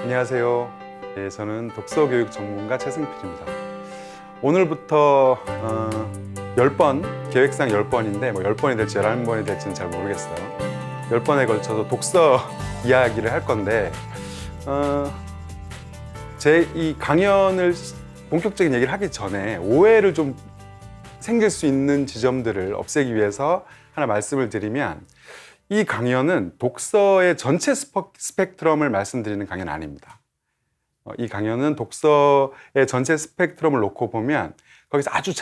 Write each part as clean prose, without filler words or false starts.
안녕하세요. 네, 저는 독서교육 전문가 최승필입니다. 오늘부터 10번, 계획상 10번인데 뭐 10번이 될지 11번이 될지는 잘 모르겠어요. 10번에 걸쳐서 독서 이야기를 할 건데 제 이 강연을 본격적인 얘기를 하기 전에 오해를 좀 생길 수 있는 지점들을 없애기 위해서 하나 말씀을 드리면, 이 강연은 독서의 전체 스펙트럼을 말씀드리는 강연은 아닙니다. 이 강연은 독서의 전체 스펙트럼을 놓고 보면 거기서 아주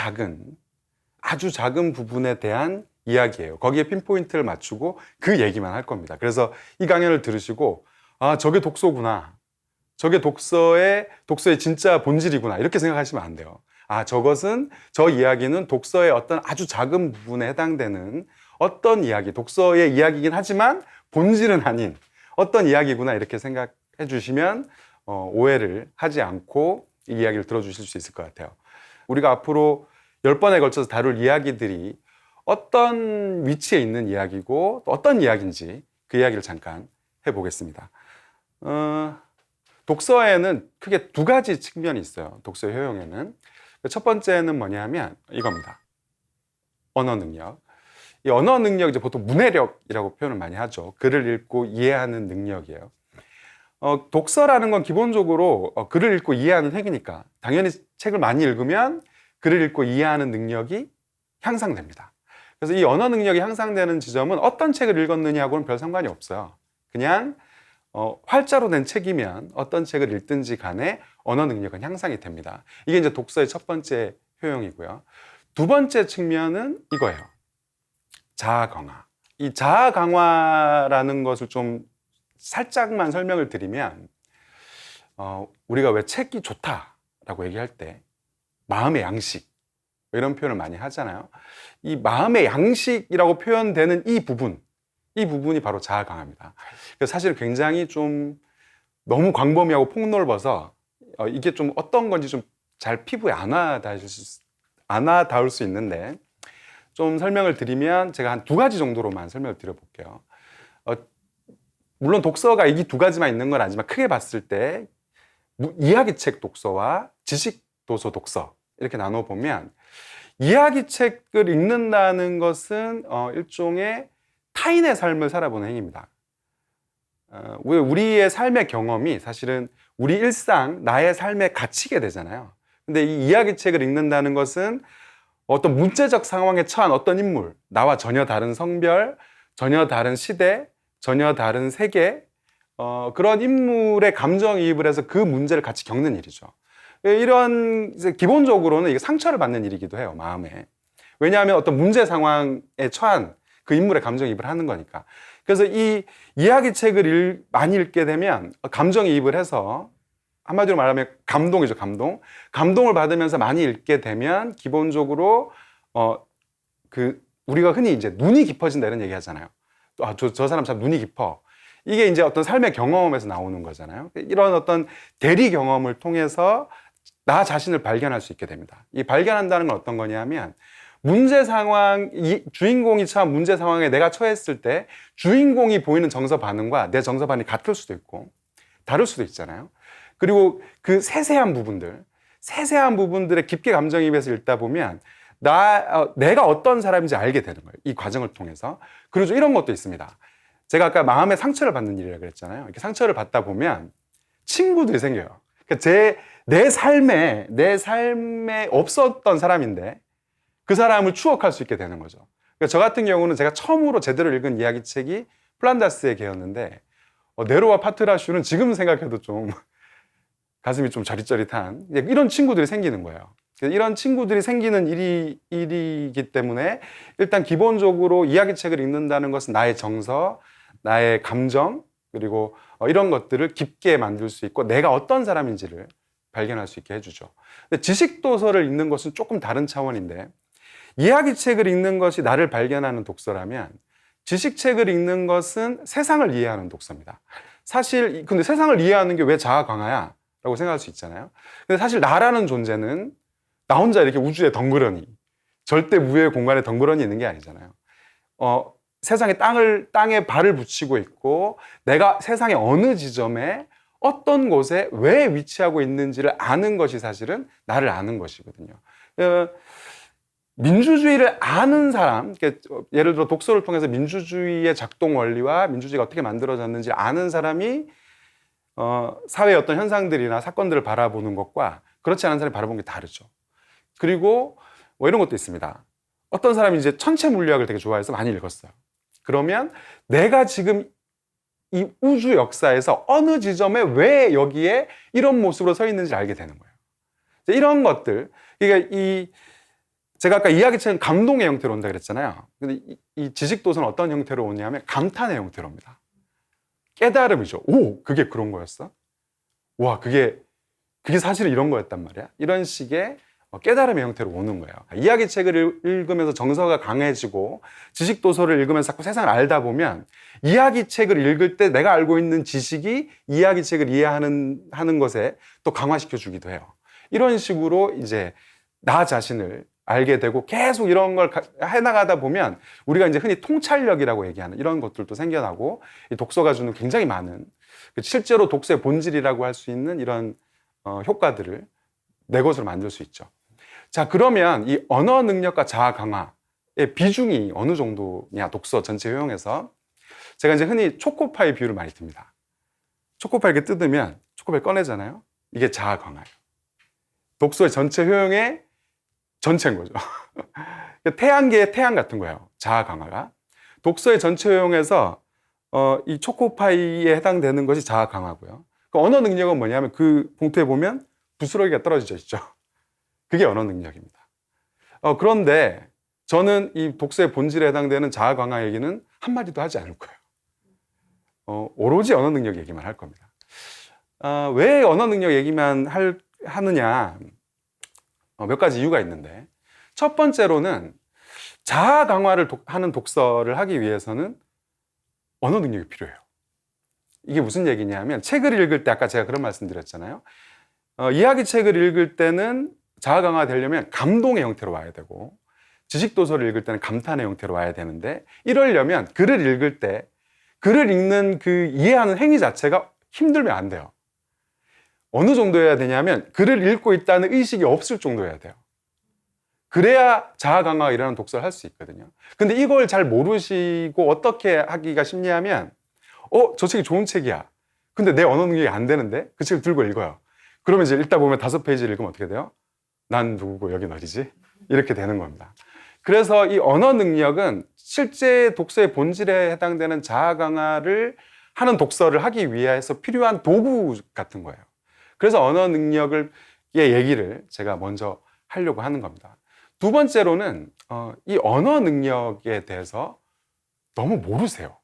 작은 부분에 대한 이야기예요. 거기에 핀포인트를 맞추고 그 얘기만 할 겁니다. 그래서 이 강연을 들으시고 아, 저게 독서구나, 저게 독서의 진짜 본질이구나, 이렇게 생각하시면 안 돼요. 아, 저 이야기는 독서의 어떤 아주 작은 부분에 해당되는 어떤 이야기, 독서의 이야기이긴 하지만 본질은 아닌 어떤 이야기구나, 이렇게 생각해 주시면 오해를 하지 않고 이 이야기를 들어주실 수 있을 것 같아요. 우리가 앞으로 10번에 걸쳐서 다룰 이야기들이 어떤 위치에 있는 이야기고 또 어떤 이야기인지 그 이야기를 잠깐 해보겠습니다. 독서에는 크게 두 가지 측면이 있어요. 독서 효용에는. 첫 번째는 뭐냐면 이겁니다. 언어 능력. 이 언어 능력, 이제 보통 문해력이라고 표현을 많이 하죠. 글을 읽고 이해하는 능력이에요. 독서라는 건 기본적으로 글을 읽고 이해하는 행위니까 당연히 책을 많이 읽으면 글을 읽고 이해하는 능력이 향상됩니다. 그래서 이 언어 능력이 향상되는 지점은 어떤 책을 읽었느냐하고는 별 상관이 없어요. 그냥 활자로 된 책이면 어떤 책을 읽든지 간에 언어 능력은 향상이 됩니다. 이게 이제 독서의 첫 번째 효용이고요. 두 번째 측면은 이거예요. 자아 강화. 이 자아 강화라는 것을 좀 살짝만 설명을 드리면, 우리가 왜 책이 좋다라고 얘기할 때 마음의 양식, 이런 표현을 많이 하잖아요. 이 마음의 양식이라고 표현되는 이 부분이 바로 자아 강화입니다. 그래서 사실 굉장히 좀 너무 광범위하고 폭넓어서 이게 좀 어떤 건지 좀 잘 피부에 안 와닿을 수 있는데, 좀 설명을 드리면 제가 한 두 가지 정도로만 설명을 드려볼게요. 물론 독서가 이 두 가지만 있는 건 아니지만 크게 봤을 때 이야기책 독서와 지식도서 독서, 이렇게 나눠보면, 이야기책을 읽는다는 것은 일종의 타인의 삶을 살아보는 행위입니다. 우리의 삶의 경험이 사실은 우리 일상, 나의 삶에 갇히게 되잖아요. 근데 이 이야기책을 읽는다는 것은 어떤 문제적 상황에 처한 어떤 인물, 나와 전혀 다른 성별, 전혀 다른 시대, 전혀 다른 세계, 그런 인물의 감정이입을 해서 그 문제를 같이 겪는 일이죠. 이런, 이제 기본적으로는 이게 상처를 받는 일이기도 해요, 마음에. 왜냐하면 어떤 문제 상황에 처한 그 인물의 감정이입을 하는 거니까. 그래서 이 이야기책을 많이 읽게 되면 감정이입을 해서, 한마디로 말하면 감동이죠, 감동. 감동을 받으면서 많이 읽게 되면 기본적으로 우리가 흔히 이제 눈이 깊어진다, 이런 얘기 하잖아요. 저 사람 참 눈이 깊어. 이게 이제 어떤 삶의 경험에서 나오는 거잖아요. 이런 어떤 대리 경험을 통해서 나 자신을 발견할 수 있게 됩니다. 이 발견한다는 건 어떤 거냐면, 주인공이 처한 문제 상황에 내가 처했을 때 주인공이 보이는 정서 반응과 내 정서 반응이 같을 수도 있고 다를 수도 있잖아요. 그리고 그 세세한 부분들에 깊게 감정이입해서 읽다 보면 내가 어떤 사람인지 알게 되는 거예요. 이 과정을 통해서. 그리고 이런 것도 있습니다. 제가 아까 마음의 상처를 받는 일이라고 그랬잖아요. 이렇게 상처를 받다 보면 친구들이 생겨요. 그러니까 내 삶에 없었던 사람인데 그 사람을 추억할 수 있게 되는 거죠. 그러니까 저 같은 경우는 제가 처음으로 제대로 읽은 이야기책이 플란다스의 개였는데, 네로와 파트라슈는 지금 생각해도 좀 가슴이 좀 저릿저릿한 이런 친구들이 생기는 거예요. 이런 친구들이 생기는 일이기 때문에 일단 기본적으로 이야기책을 읽는다는 것은 나의 정서, 나의 감정, 그리고 이런 것들을 깊게 만들 수 있고 내가 어떤 사람인지를 발견할 수 있게 해주죠. 근데 지식도서를 읽는 것은 조금 다른 차원인데, 이야기책을 읽는 것이 나를 발견하는 독서라면 지식책을 읽는 것은 세상을 이해하는 독서입니다. 사실 근데 세상을 이해하는 게 왜 자아 강화야? 라고 생각할 수 있잖아요. 근데 사실 나라는 존재는 나 혼자 이렇게 우주에 덩그러니, 절대 무의 공간에 덩그러니 있는 게 아니잖아요. 세상에 땅에 발을 붙이고 있고 내가 세상의 어느 지점에 어떤 곳에 왜 위치하고 있는지를 아는 것이 사실은 나를 아는 것이거든요. 민주주의를 아는 사람, 예를 들어 독서를 통해서 민주주의의 작동 원리와 민주주의가 어떻게 만들어졌는지 아는 사람이 사회의 어떤 현상들이나 사건들을 바라보는 것과 그렇지 않은 사람이 바라보는 게 다르죠. 그리고 뭐 이런 것도 있습니다. 어떤 사람이 이제 천체 물리학을 되게 좋아해서 많이 읽었어요. 그러면 내가 지금 이 우주 역사에서 어느 지점에 왜 여기에 이런 모습으로 서 있는지를 알게 되는 거예요. 이런 것들, 그러니까 제가 아까 이야기처럼 감동의 형태로 온다 그랬잖아요. 근데 이 지식도서는 어떤 형태로 오냐면 감탄의 형태로 옵니다. 깨달음이죠. 오, 그게 그런 거였어? 와, 그게 사실 이런 거였단 말이야? 이런 식의 깨달음의 형태로 오는 거예요. 이야기책을 읽으면서 정서가 강해지고 지식도서를 읽으면서 자꾸 세상을 알다 보면 이야기책을 읽을 때 내가 알고 있는 지식이 이야기책을 이해하는 것에 또 강화시켜 주기도 해요. 이런 식으로 이제 나 자신을 알게 되고 계속 이런 걸 해나가다 보면 우리가 이제 흔히 통찰력이라고 얘기하는 이런 것들도 생겨나고 이 독서가 주는 굉장히 많은 실제로 독서의 본질이라고 할 수 있는 이런 효과들을 내 것으로 만들 수 있죠. 자, 그러면 이 언어 능력과 자아 강화의 비중이 어느 정도냐, 독서 전체 효용에서 제가 이제 흔히 초코파이 비유를 많이 듭니다. 초코파이 이렇게 뜯으면 초코파이 꺼내잖아요. 이게 자아 강화예요. 독서의 전체 효용의 전체인 거죠. 태양계의 태양 같은 거예요. 자아 강화가. 독서의 전체 효용에서 이 초코파이에 해당되는 것이 자아 강화고요. 그 언어 능력은 뭐냐면 그 봉투에 보면 부스러기가 떨어져 있죠. 그게 언어 능력입니다. 그런데 저는 이 독서의 본질에 해당되는 자아 강화 얘기는 한마디도 하지 않을 거예요. 오로지 언어 능력 얘기만 할 겁니다. 왜 언어 능력 얘기만 하느냐? 몇 가지 이유가 있는데, 첫 번째로는 자아 강화를 하는 독서를 하기 위해서는 언어 능력이 필요해요. 이게 무슨 얘기냐면, 책을 읽을 때 아까 제가 그런 말씀 드렸잖아요. 이야기책을 읽을 때는 자아 강화 되려면 감동의 형태로 와야 되고, 지식도서를 읽을 때는 감탄의 형태로 와야 되는데, 이러려면 글을 읽을 때 글을 읽는 그 이해하는 행위 자체가 힘들면 안 돼요. 어느 정도여야 되냐면 글을 읽고 있다는 의식이 없을 정도여야 돼요. 그래야 자아 강화가 일어나는 독서를 할 수 있거든요. 근데 이걸 잘 모르시고 어떻게 하기가 쉽냐면 저 책이 좋은 책이야. 근데 내 언어 능력이 안 되는데 그 책을 들고 읽어요. 그러면 이제 읽다 보면 5페이지를 읽으면 어떻게 돼요? 난 누구고 여긴 어디지? 이렇게 되는 겁니다. 그래서 이 언어 능력은 실제 독서의 본질에 해당되는 자아 강화를 하는 독서를 하기 위해서 필요한 도구 같은 거예요. 그래서 언어 능력의 얘기를 제가 먼저 하려고 하는 겁니다. 두 번째로는 이 언어 능력에 대해서 너무 모르세요.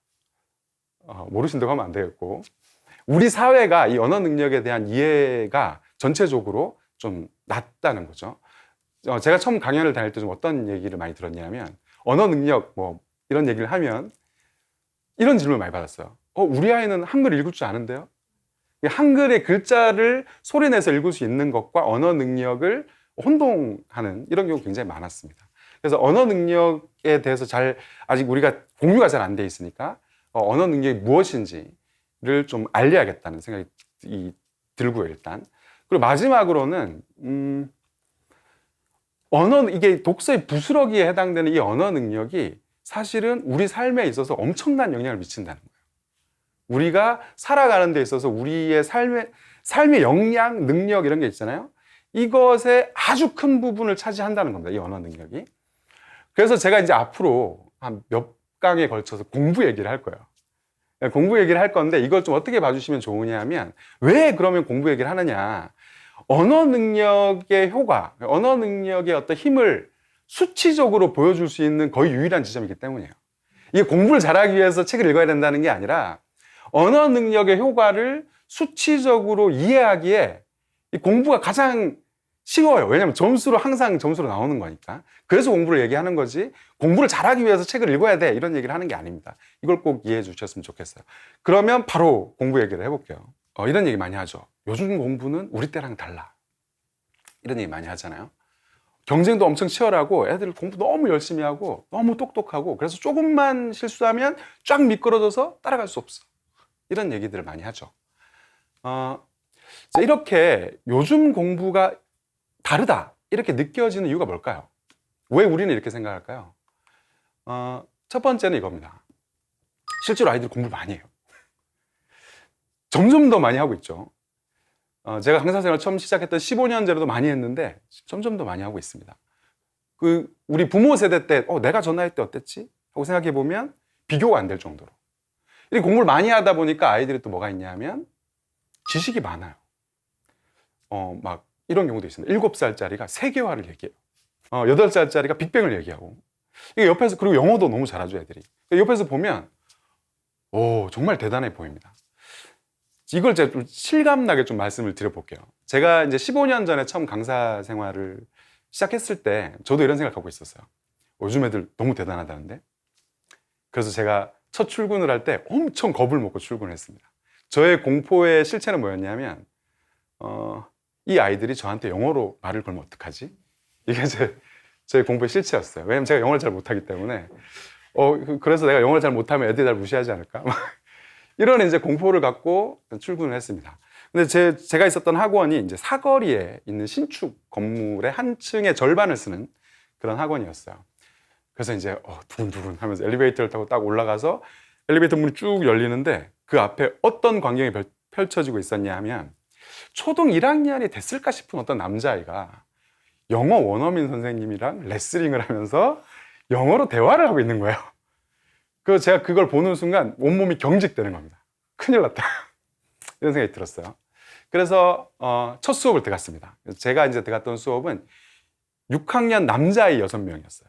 모르신다고 하면 안 되겠고, 우리 사회가 이 언어 능력에 대한 이해가 전체적으로 좀 낮다는 거죠. 제가 처음 강연을 다닐 때 좀 어떤 얘기를 많이 들었냐면, 언어 능력 뭐 이런 얘기를 하면 이런 질문을 많이 받았어요. 우리 아이는 한글 읽을 줄 아는데요? 한글의 글자를 소리내서 읽을 수 있는 것과 언어 능력을 혼동하는 이런 경우가 굉장히 많았습니다. 그래서 언어 능력에 대해서 아직 우리가 공유가 잘 안 돼 있으니까 언어 능력이 무엇인지를 좀 알려야겠다는 생각이 들고요, 일단. 그리고 마지막으로는 이게 독서의 부스러기에 해당되는 이 언어 능력이 사실은 우리 삶에 있어서 엄청난 영향을 미친다는 거예요. 우리가 살아가는 데 있어서 우리의 삶의 역량, 능력 이런 게 있잖아요. 이것의 아주 큰 부분을 차지한다는 겁니다. 이 언어 능력이. 그래서 제가 이제 앞으로 한 몇 강에 걸쳐서 공부 얘기를 할 거예요. 공부 얘기를 할 건데 이걸 좀 어떻게 봐주시면 좋으냐 하면, 왜 그러면 공부 얘기를 하느냐. 언어 능력의 효과, 언어 능력의 어떤 힘을 수치적으로 보여줄 수 있는 거의 유일한 지점이기 때문이에요. 이게 공부를 잘하기 위해서 책을 읽어야 된다는 게 아니라 언어 능력의 효과를 수치적으로 이해하기에 이 공부가 가장 쉬워요. 왜냐하면 항상 점수로 나오는 거니까. 그래서 공부를 얘기하는 거지, 공부를 잘하기 위해서 책을 읽어야 돼 이런 얘기를 하는 게 아닙니다. 이걸 꼭 이해해 주셨으면 좋겠어요. 그러면 바로 공부 얘기를 해볼게요. 이런 얘기 많이 하죠. 요즘 공부는 우리 때랑 달라. 이런 얘기 많이 하잖아요. 경쟁도 엄청 치열하고 애들 공부 너무 열심히 하고 너무 똑똑하고, 그래서 조금만 실수하면 쫙 미끄러져서 따라갈 수 없어. 이런 얘기들을 많이 하죠. 자, 이렇게 요즘 공부가 다르다 이렇게 느껴지는 이유가 뭘까요? 왜 우리는 이렇게 생각할까요? 첫 번째는 이겁니다. 실제로 아이들이 공부를 많이 해요. 점점 더 많이 하고 있죠. 제가 강사생활 처음 시작했던 15년 전에도 많이 했는데 점점 더 많이 하고 있습니다. 우리 부모 세대 때 내가 저 나이 때 어땠지? 하고 생각해 보면 비교가 안 될 정도로 이렇게 공부를 많이 하다 보니까 아이들이 또 뭐가 있냐면 지식이 많아요. 막 이런 경우도 있습니다. 7살짜리가 세계화를 얘기해요. 8살짜리가 빅뱅을 얘기하고 이게 옆에서, 그리고 영어도 너무 잘하죠 애들이. 옆에서 보면 정말 대단해 보입니다. 이걸 제가 좀 실감나게 좀 말씀을 드려볼게요. 제가 이제 15년 전에 처음 강사 생활을 시작했을 때 저도 이런 생각하고 있었어요. 요즘 애들 너무 대단하다는데. 그래서 제가 첫 출근을 할 때 엄청 겁을 먹고 출근을 했습니다. 저의 공포의 실체는 뭐였냐면 이 아이들이 저한테 영어로 말을 걸면 어떡하지? 이게 제 공포의 실체였어요. 왜냐면 제가 영어를 잘 못하기 때문에 그래서 내가 영어를 잘 못하면 애들이 날 무시하지 않을까? 이런 이제 공포를 갖고 출근을 했습니다. 근데 제가 있었던 학원이 이제 사거리에 있는 신축 건물의 한 층의 절반을 쓰는 그런 학원이었어요. 그래서 이제 두근두근 하면서 엘리베이터를 타고 딱 올라가서 엘리베이터 문이 쭉 열리는데 그 앞에 어떤 광경이 펼쳐지고 있었냐 하면 초등 1학년이 됐을까 싶은 어떤 남자아이가 영어 원어민 선생님이랑 레슬링을 하면서 영어로 대화를 하고 있는 거예요. 그래서 제가 그걸 보는 순간 온몸이 경직되는 겁니다. 큰일 났다. 이런 생각이 들었어요. 그래서 첫 수업을 들어갔습니다. 제가 이제 들어갔던 수업은 6학년 남자아이 6명이었어요.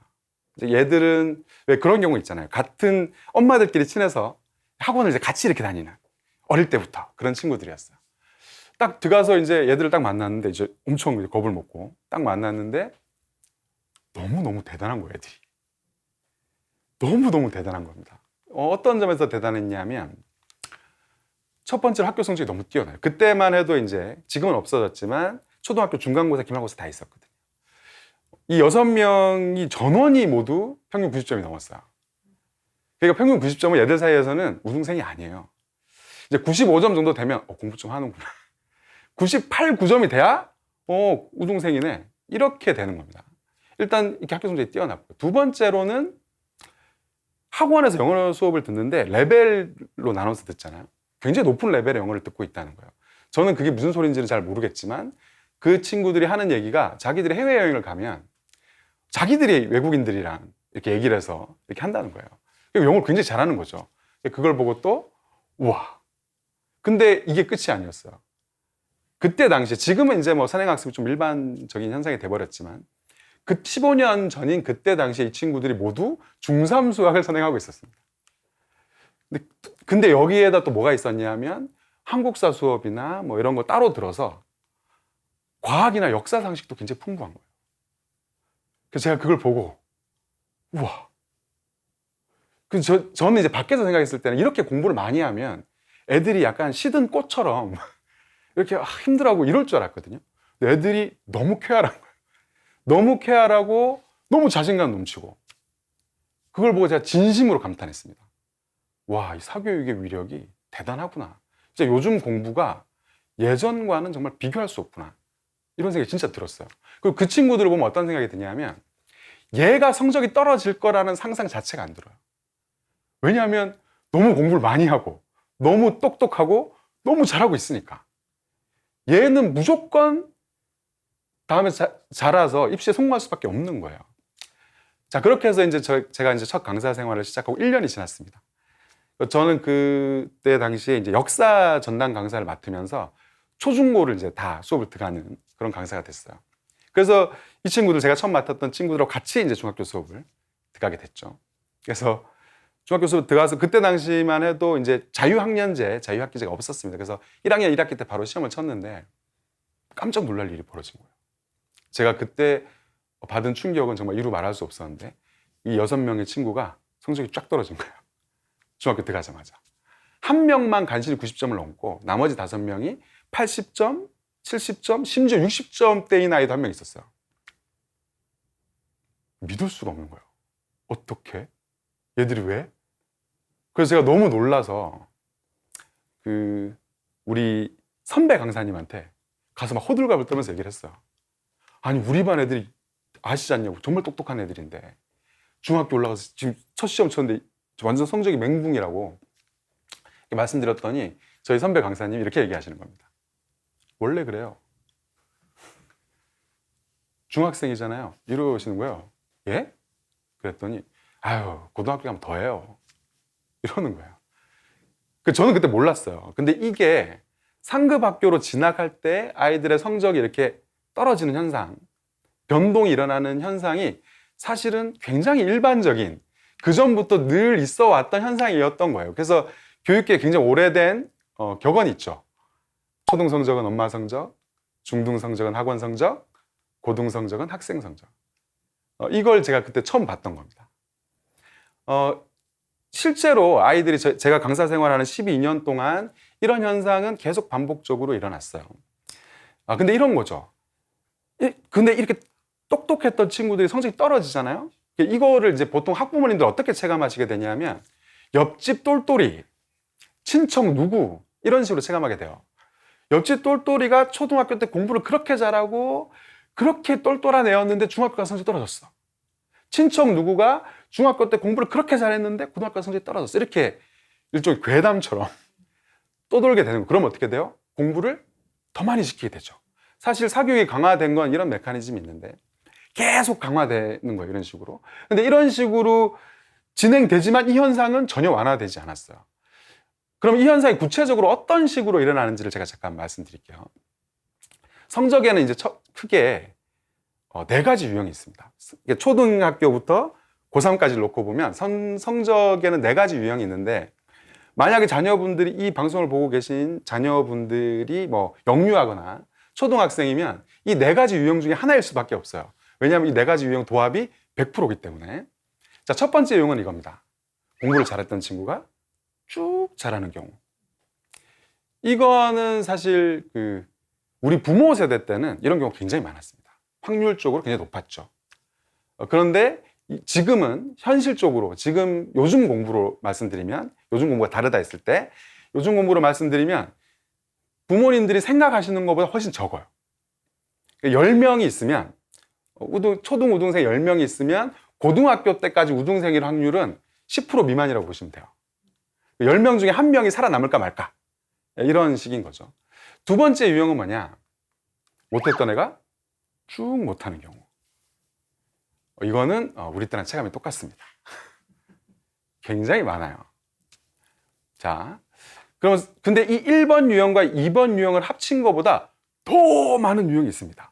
얘들은 왜 그런 경우 있잖아요. 같은 엄마들끼리 친해서 학원을 이제 같이 이렇게 다니는 어릴 때부터 그런 친구들이었어요. 딱 들어가서 이제 얘들을 딱 만났는데 이제 엄청 겁을 먹고 딱 만났는데 너무너무 대단한 거예요, 애들이. 너무너무 대단한 겁니다. 어떤 점에서 대단했냐면 첫 번째로 학교 성적이 너무 뛰어나요. 그때만 해도 이제 지금은 없어졌지만 초등학교, 중간고사, 기말고사 다 있었거든요. 이 6명이 전원이 모두 평균 90점이 넘었어요. 그러니까 평균 90점은 얘들 사이에서는 우등생이 아니에요. 이제 95점 정도 되면 공부 좀 하는구나. 98, 9점이 돼야 우등생이네. 이렇게 되는 겁니다. 일단 이렇게 학교 성적이 뛰어났고, 두 번째로는 학원에서 영어 수업을 듣는데 레벨로 나눠서 듣잖아요. 굉장히 높은 레벨의 영어를 듣고 있다는 거예요. 저는 그게 무슨 소리인지는 잘 모르겠지만 그 친구들이 하는 얘기가 자기들이 해외여행을 가면 자기들이 외국인들이랑 이렇게 얘기를 해서 이렇게 한다는 거예요. 영어를 굉장히 잘하는 거죠. 그걸 보고 또 우와. 근데 이게 끝이 아니었어요. 그때 당시에, 지금은 이제 뭐 선행학습이 좀 일반적인 현상이 돼버렸지만 그 15년 전인 그때 당시에 이 친구들이 모두 중3 수학을 선행하고 있었습니다. 근데 여기에다 또 뭐가 있었냐면 한국사 수업이나 뭐 이런 거 따로 들어서 과학이나 역사 상식도 굉장히 풍부한 거예요. 그래서 제가 그걸 보고 우와. 저는 이제 밖에서 생각했을 때는 이렇게 공부를 많이 하면 애들이 약간 시든 꽃처럼 이렇게 힘들어하고 이럴 줄 알았거든요. 근데 애들이 너무 쾌활한 거예요. 너무 쾌활하고 너무 자신감 넘치고, 그걸 보고 제가 진심으로 감탄했습니다. 와, 이 사교육의 위력이 대단하구나. 진짜 요즘 공부가 예전과는 정말 비교할 수 없구나. 이런 생각이 진짜 들었어요. 그리고 그 친구들을 보면 어떤 생각이 드냐면 얘가 성적이 떨어질 거라는 상상 자체가 안 들어요. 왜냐하면 너무 공부를 많이 하고 너무 똑똑하고 너무 잘하고 있으니까. 얘는 무조건 다음에 자라서 입시에 성공할 수밖에 없는 거예요. 자, 그렇게 해서 이제 제가 이제 첫 강사 생활을 시작하고 1년이 지났습니다. 저는 그때 당시에 이제 역사 전담 강사를 맡으면서 초중고를 이제 다 수업을 들어가는 그런 강사가 됐어요. 그래서 이 친구들, 제가 처음 맡았던 친구들하고 같이 이제 중학교 수업을 들어가게 됐죠. 그래서 중학교 수업 들어가서 그때 당시만 해도 이제 자유학기제가 없었습니다. 그래서 1학년 1학기 때 바로 시험을 쳤는데 깜짝 놀랄 일이 벌어진 거예요. 제가 그때 받은 충격은 정말 이루 말할 수 없었는데 이 6명의 친구가 성적이 쫙 떨어진 거예요. 중학교 들어가자마자. 한 명만 간신히 90점을 넘고 나머지 5명이 80점, 70점, 심지어 60점대인 아이도 한 명 있었어요. 믿을 수가 없는 거예요. 어떻게? 얘들이 왜? 그래서 제가 너무 놀라서 우리 선배 강사님한테 가서 막 호들갑을 떨면서 얘기를 했어요. 아니 우리 반 애들이 아시지 않냐고, 정말 똑똑한 애들인데 중학교 올라가서 지금 첫 시험 쳤는데 완전 성적이 맹붕이라고 말씀드렸더니 저희 선배 강사님이 이렇게 얘기하시는 겁니다. 원래 그래요. 중학생이잖아요. 이러시는 거예요. 예? 그랬더니 아유 고등학교 가면 더 해요. 이러는 거예요. 저는 그때 몰랐어요. 근데 이게 상급 학교로 진학할 때 아이들의 성적이 이렇게 떨어지는 현상, 변동이 일어나는 현상이 사실은 굉장히 일반적인, 그전부터 늘 있어 왔던 현상이었던 거예요. 그래서 교육계에 굉장히 오래된 격언이 있죠. 초등 성적은 엄마 성적, 중등 성적은 학원 성적, 고등 성적은 학생 성적. 이걸 제가 그때 처음 봤던 겁니다. 실제로 아이들이 제가 강사 생활하는 12년 동안 이런 현상은 계속 반복적으로 일어났어요. 근데 이런 거죠. 근데 이렇게 똑똑했던 친구들이 성적이 떨어지잖아요. 이거를 이제 보통 학부모님들 어떻게 체감하시게 되냐면 옆집 똘똘이, 친척 누구 이런 식으로 체감하게 돼요. 옆집 똘똘이가 초등학교 때 공부를 그렇게 잘하고 그렇게 똘똘한 애였는데 중학교 가서 성적이 떨어졌어. 친척 누구가 중학교 때 공부를 그렇게 잘했는데 고등학교 가서 성적이 떨어졌어. 이렇게 일종의 괴담처럼 떠돌게 되는 거. 그럼 어떻게 돼요? 공부를 더 많이 시키게 되죠. 사실 사교육이 강화된 건 이런 메커니즘이 있는데 계속 강화되는 거예요. 이런 식으로. 근데 이런 식으로 진행되지만 이 현상은 전혀 완화되지 않았어요. 그럼 이 현상이 구체적으로 어떤 식으로 일어나는지를 제가 잠깐 말씀드릴게요. 성적에는 이제 크게 4가지 유형이 있습니다. 초등학교부터 고3까지 놓고 보면 성적에는 4가지 유형이 있는데, 만약에 자녀분들이 이 방송을 보고 계신 자녀분들이 뭐 영유아거나 초등학생이면 이 4가지 유형 중에 하나일 수밖에 없어요. 왜냐하면 이 4가지 유형 도합이 100%이기 때문에. 자, 첫 번째 유형은 이겁니다. 공부를 잘했던 친구가 쭉 잘하는 경우. 이거는 사실 우리 부모 세대 때는 이런 경우가 굉장히 많았습니다. 확률적으로 굉장히 높았죠. 그런데 지금은 현실적으로, 지금 요즘 공부로 말씀드리면, 요즘 공부가 다르다 했을 때, 요즘 공부로 말씀드리면 부모님들이 생각하시는 것보다 훨씬 적어요. 10명이 있으면, 초등 우등생 10명이 있으면 고등학교 때까지 우등생일 확률은 10% 미만이라고 보시면 돼요. 10명 중에 1명이 살아남을까 말까, 이런 식인 거죠. 두 번째 유형은 뭐냐? 못했던 애가 쭉 못하는 경우. 이거는 우리 때랑 체감이 똑같습니다. 굉장히 많아요. 자, 그럼 근데 이 1번 유형과 2번 유형을 합친 것보다 더 많은 유형이 있습니다.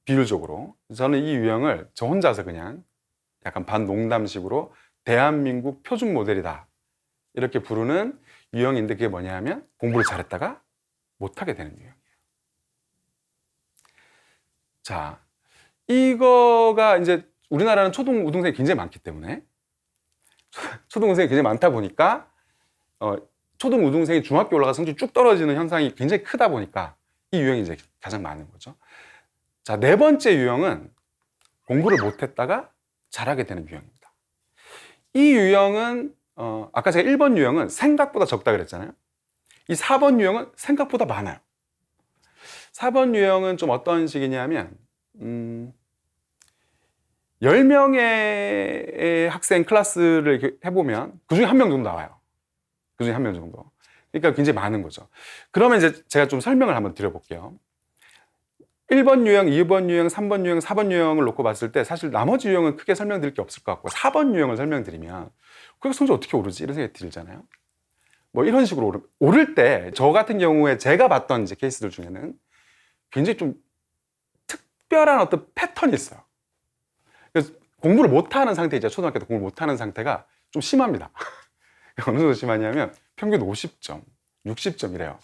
비율적으로. 저는 이 유형을 저 혼자서 그냥 약간 반농담식으로 대한민국 표준 모델이다, 이렇게 부르는 유형인데, 그게 뭐냐 하면 공부를 잘했다가 못하게 되는 유형이에요. 자, 이거가 이제 우리나라는 초등 우등생이 굉장히 많기 때문에, 초등 우등생이 굉장히 많다 보니까 초등 우등생이 중학교 올라가서 성적이 쭉 떨어지는 현상이 굉장히 크다 보니까 이 유형이 이제 가장 많은 거죠. 자, 4번째 유형은 공부를 못했다가 잘하게 되는 유형입니다. 이 유형은 아까 제가 1번 유형은 생각보다 적다 그랬잖아요. 이 4번 유형은 생각보다 많아요. 4번 유형은 좀 어떤 식이냐면 10명의 학생 클래스를 이렇게 해보면 그중에 1명 정도 나와요. 그중에 1명 정도. 그러니까 굉장히 많은 거죠. 그러면 이제 제가 좀 설명을 한번 드려볼게요. 1번 유형, 2번 유형, 3번 유형, 4번 유형을 놓고 봤을 때 사실 나머지 유형은 크게 설명드릴 게 없을 것 같고, 4번 유형을 설명드리면 그게 성적 어떻게 오르지? 이런 생각이 들잖아요. 뭐 이런 식으로 오를 때, 저 같은 경우에 제가 봤던 이제 케이스들 중에는 굉장히 좀 특별한 어떤 패턴이 있어요. 그래서 공부를 못하는 상태, 이제 초등학교 때 공부를 못하는 상태가 좀 심합니다. 어느 정도 심하냐면 평균 50점, 60점 이래요.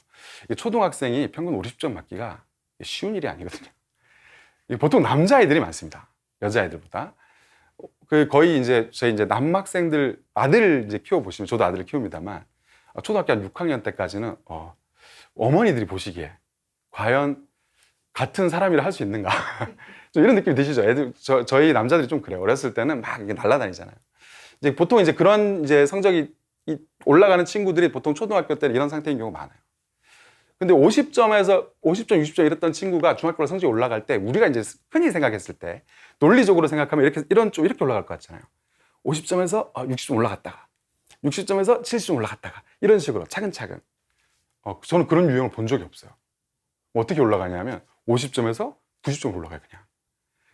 초등학생이 평균 50점 맞기가 쉬운 일이 아니거든요. 보통 남자아이들이 많습니다. 여자아이들보다. 거의 이제 저희 이제 남학생들 아들 이제 키워보시면, 저도 아들을 키웁니다만, 초등학교 한 6학년 때까지는 어머니들이 보시기에 과연 같은 사람이라 할 수 있는가? 좀 이런 느낌이 드시죠? 저희 남자들이 좀 그래요. 어렸을 때는 막 이게 날아다니잖아요. 이제 보통 이제 그런 이제 성적이 올라가는 친구들이 보통 초등학교 때 이런 상태인 경우가 많아요. 근데 50점에서 50점, 60점 이랬던 친구가 중학교로 성적이 올라갈 때 우리가 이제 흔히 생각했을 때 논리적으로 생각하면 이렇게 올라갈 것 같잖아요. 50점에서 60점 올라갔다가 60점에서 70점 올라갔다가 이런 식으로 차근차근. 저는 그런 유형을 본 적이 없어요. 어떻게 올라가냐면 50점에서 90점 올라가요.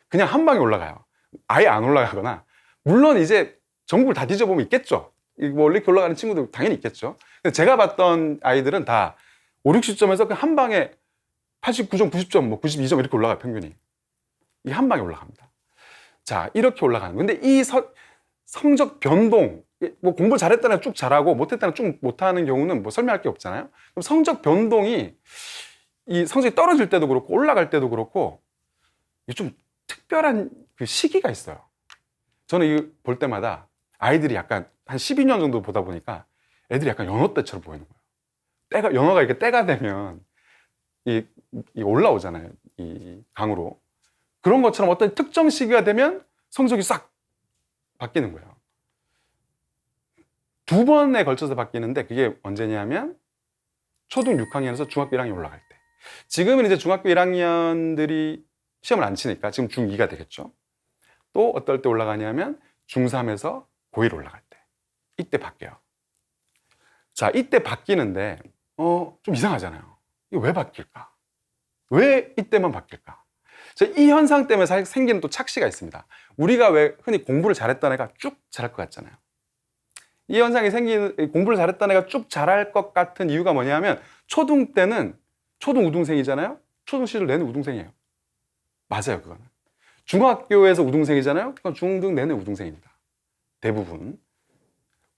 그냥 한 방에 올라가요. 아예 안 올라가거나, 물론 이제 전국을 다 뒤져보면 있겠죠. 뭐 이렇게 올라가는 친구들 당연히 있겠죠. 근데 제가 봤던 아이들은 다 5, 60점에서 한 방에 89점, 90점, 뭐 92점 이렇게 올라가요, 평균이. 이게 한 방에 올라갑니다. 자, 이렇게 올라가는. 근데 이 성적 변동, 뭐 공부 잘했다는 쭉 잘하고 못했다는 쭉 못하는 경우는 뭐 설명할 게 없잖아요. 그럼 성적 변동이 이 성적이 떨어질 때도 그렇고 올라갈 때도 그렇고 이게 좀 특별한 그 시기가 있어요. 저는 이거 볼 때마다 아이들이 약간 한 12년 정도 보다 보니까 애들이 약간 연어 때처럼 보이는 거예요. 연어가 이렇게 때가 되면 이 올라오잖아요. 이 강으로. 그런 것처럼 어떤 특정 시기가 되면 성적이 싹 바뀌는 거예요. 2번에 걸쳐서 바뀌는데 그게 언제냐면 초등 6학년에서 중학교 1학년 올라갈 때. 지금은 이제 중학교 1학년들이 시험을 안 치니까 지금 중2가 되겠죠. 또 어떨 때 올라가냐면 중3에서 고1 올라갈 때. 이때 바뀌어요. 자, 이때 바뀌는데 좀 이상하잖아요. 이거 왜 바뀔까? 왜 이때만 바뀔까? 이 현상 때문에 생기는 또 착시가 있습니다. 우리가 왜 흔히 공부를 잘했던 애가 쭉 잘할 것 같잖아요. 이 현상이 생기는, 공부를 잘했던 애가 쭉 잘할 것 같은 이유가 뭐냐면 초등 때는 초등 우등생이잖아요. 초등 시절 내내 우등생이에요. 맞아요, 그거는. 중학교에서 우등생이잖아요. 그건 중등 내내 우등생입니다. 대부분.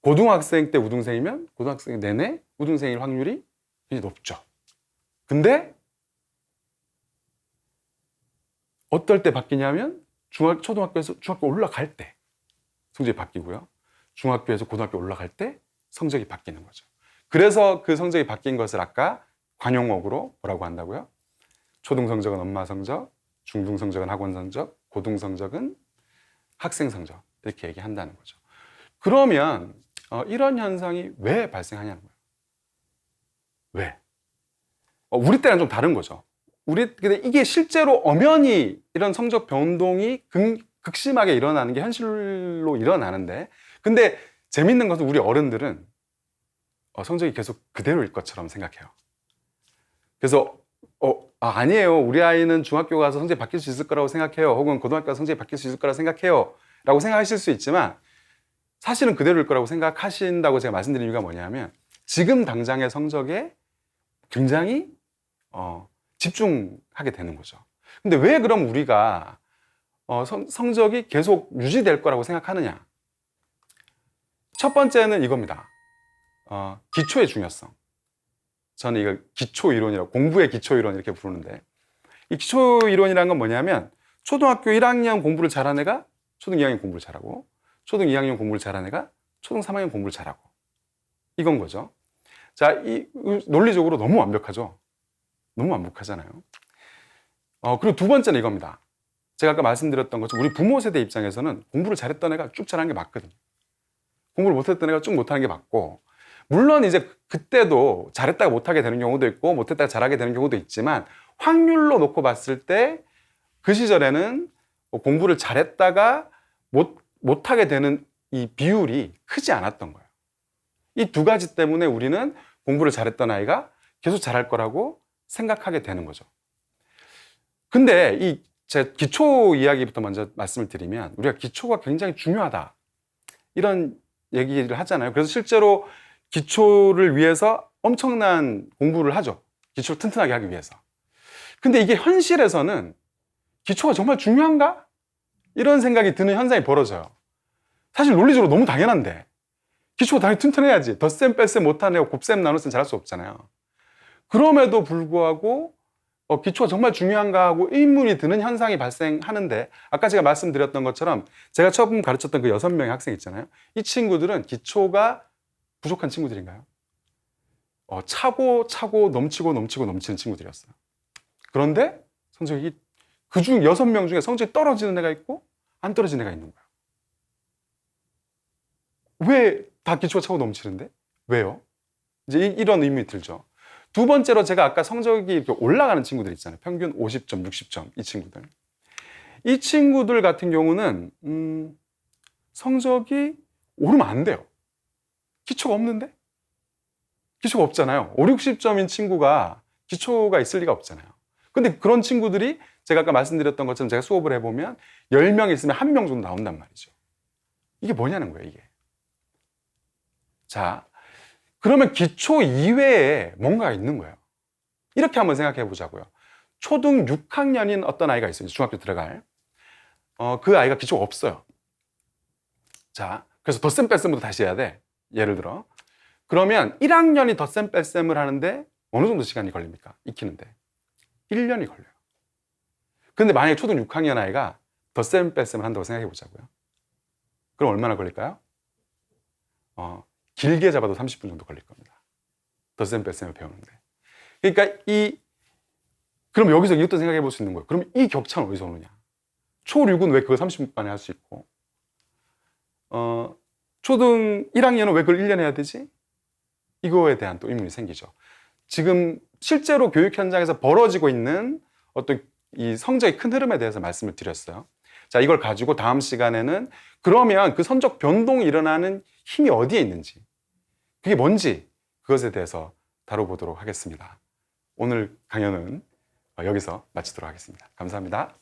고등학생 때 우등생이면 고등학생 내내 우등생일 확률이 굉장히 높죠. 근데 어떨 때 바뀌냐면 초등학교에서 중학교 올라갈 때 성적이 바뀌고요. 중학교에서 고등학교 올라갈 때 성적이 바뀌는 거죠. 그래서 그 성적이 바뀐 것을 아까 관용어구로 뭐라고 한다고요? 초등 성적은 엄마 성적, 중등 성적은 학원 성적, 고등 성적은 학생 성적, 이렇게 얘기한다는 거죠. 그러면 이런 현상이 왜 발생하냐는 거예요. 왜? 우리 때랑 좀 다른 거죠. 근데 이게 실제로 엄연히 이런 성적 변동이 극심하게 일어나는 게 현실로 일어나는데, 근데 재밌는 것은 우리 어른들은 성적이 계속 그대로일 것처럼 생각해요. 그래서 아니에요. 우리 아이는 중학교 가서 성적이 바뀔 수 있을 거라고 생각해요. 혹은 고등학교 가서 성적이 바뀔 수 있을 거라고 생각해요. 라고 생각하실 수 있지만 사실은 그대로일 거라고 생각하신다고 제가 말씀드린 이유가 뭐냐면 지금 당장의 성적에 굉장히 집중하게 되는 거죠. 근데 왜 그럼 우리가 성적이 계속 유지될 거라고 생각하느냐? 첫 번째는 이겁니다. 기초의 중요성. 저는 이걸 기초이론이라고, 공부의 기초이론 이렇게 부르는데, 이 기초이론이라는 건 뭐냐면 초등학교 1학년 공부를 잘한 애가 초등 2학년 공부를 잘하고, 초등 2학년 공부를 잘한 애가 초등 3학년 공부를 잘하고, 이건 거죠. 자, 논리적으로 너무 완벽하죠. 너무 완벽하잖아요. 그리고 두 번째는 이겁니다. 제가 아까 말씀드렸던 것처럼 우리 부모 세대 입장에서는 공부를 잘했던 애가 쭉 잘하는 게 맞거든요. 공부를 못했던 애가 쭉 못하는 게 맞고, 물론 이제 그때도 잘했다가 못하게 되는 경우도 있고 못했다가 잘하게 되는 경우도 있지만 확률로 놓고 봤을 때 그 시절에는 공부를 잘했다가 못하게 되는 이 비율이 크지 않았던 거예요. 이 두 가지 때문에 우리는 공부를 잘했던 아이가 계속 잘할 거라고 생각하게 되는 거죠. 근데 제 기초 이야기부터 먼저 말씀을 드리면 우리가 기초가 굉장히 중요하다 이런 얘기를 하잖아요. 그래서 실제로 기초를 위해서 엄청난 공부를 하죠. 기초를 튼튼하게 하기 위해서. 근데 이게 현실에서는 기초가 정말 중요한가? 이런 생각이 드는 현상이 벌어져요. 사실 논리적으로 너무 당연한데 기초가 당연히 튼튼해야지. 덧셈 뺄셈 못하네요. 곱셈 나눗셈 잘할 수 없잖아요. 그럼에도 불구하고 기초가 정말 중요한가 하고 의문이 드는 현상이 발생하는데, 아까 제가 말씀드렸던 것처럼 제가 처음 가르쳤던 그 6명의 학생 있잖아요. 이 친구들은 기초가 부족한 친구들인가요? 차고 넘치는 친구들이었어요. 그런데 성적이 그중 6명 중에 성적이 떨어지는 애가 있고 안 떨어지는 애가 있는 거예요. 왜 다 기초가 차고 넘치는데? 왜요? 이제 이런 의문이 들죠. 두 번째로 제가 아까 성적이 이렇게 올라가는 친구들 있잖아요. 평균 50점, 60점 이 친구들. 이 친구들 같은 경우는 성적이 오르면 안 돼요. 기초가 없는데? 기초가 없잖아요. 5, 60점인 친구가 기초가 있을 리가 없잖아요. 근데 그런 친구들이 제가 아까 말씀드렸던 것처럼 제가 수업을 해보면 10명 있으면 1명 정도 나온단 말이죠. 이게 뭐냐는 거예요, 이게. 자, 그러면 기초 이외에 뭔가가 있는 거예요. 이렇게 한번 생각해 보자고요. 초등 6학년인 어떤 아이가 있어요. 중학교 들어갈. 그 아이가 기초가 없어요. 자, 그래서 덧셈 뺄셈부터 다시 해야 돼. 예를 들어. 그러면 1학년이 덧셈 뺄셈을 하는데 어느 정도 시간이 걸립니까? 익히는데. 1년이 걸려요. 근데 만약에 초등 6학년 아이가 덧셈 뺄셈을 한다고 생각해 보자고요. 그럼 얼마나 걸릴까요? 길게 잡아도 30분 정도 걸릴 겁니다. 덧셈 뺄셈을 배우는데. 그러니까 그럼 여기서 이것도 생각해 볼 수 있는 거예요. 그럼 이 격차는 어디서 오느냐? 초6은 왜 그걸 30분 만에 할 수 있고, 초등 1학년은 왜 그걸 1년에 해야 되지? 이거에 대한 또 의문이 생기죠. 지금 실제로 교육 현장에서 벌어지고 있는 어떤 이 성적의 큰 흐름에 대해서 말씀을 드렸어요. 자, 이걸 가지고 다음 시간에는 그러면 그 성적 변동이 일어나는 힘이 어디에 있는지, 그게 뭔지 그것에 대해서 다뤄보도록 하겠습니다. 오늘 강연은 여기서 마치도록 하겠습니다. 감사합니다.